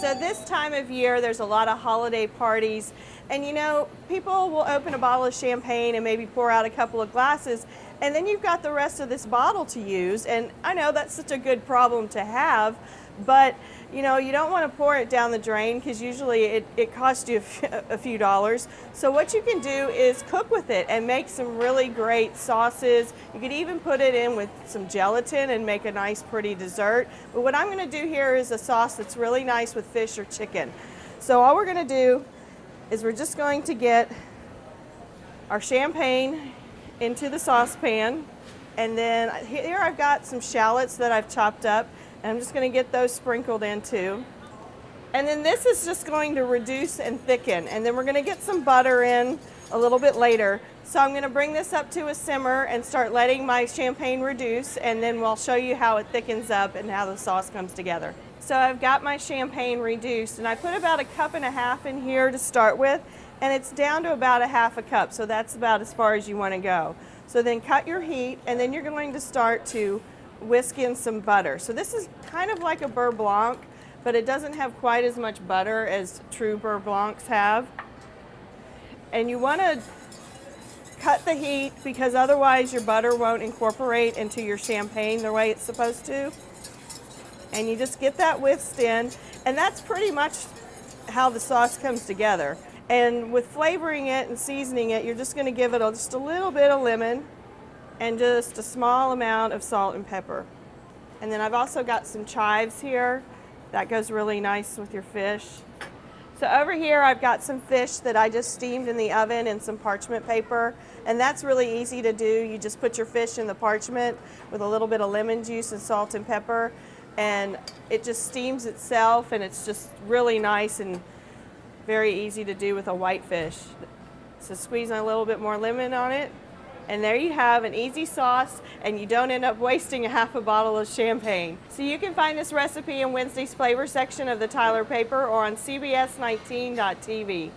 So this time of year, there's a lot of holiday parties, and you know, people will open a bottle of champagne and maybe pour out a couple of glasses, and then you've got the rest of this bottle to use. And I know that's such a good problem to have, but you know, you don't want to pour it down the drain because usually it costs you a few dollars. So what you can do is cook with it and make some really great sauces. You could even put it in with some gelatin and make a nice pretty dessert. But what I'm going to do here is a sauce that's really nice with fish or chicken. So all we're going to do is we're just going to get our champagne into the saucepan, and then here I've got some shallots that I've chopped up, and I'm just going to get those sprinkled in too. And then this is just going to reduce and thicken, and then we're going to get some butter in a little bit later. So I'm going to bring this up to a simmer and start letting my champagne reduce, and then we'll show you how it thickens up and how the sauce comes together. So I've got my champagne reduced, and I put about 1.5 cups in here to start with, and it's down to about 1/2 cup, so that's about as far as you want to go. So then cut your heat, and then you're going to start to whisk in some butter. So this is kind of like a beurre blanc, but it doesn't have quite as much butter as true beurre blancs have. And you want to cut the heat because otherwise your butter won't incorporate into your champagne the way it's supposed to. And you just get that whisked in, and that's pretty much how the sauce comes together. And with flavoring it and seasoning it, you're just going to give it just a little bit of lemon and just a small amount of salt and pepper. And then I've also got some chives here. That goes really nice with your fish. So over here I've got some fish that I just steamed in the oven in some parchment paper, and that's really easy to do. You just put your fish in the parchment with a little bit of lemon juice and salt and pepper, and it just steams itself, and it's just really nice and very easy to do with a white fish. So squeeze a little bit more lemon on it, and there you have an easy sauce, and you don't end up wasting 1/2 bottle of champagne. So you can find this recipe in Wednesday's flavor section of the Tyler paper or on CBS19.tv.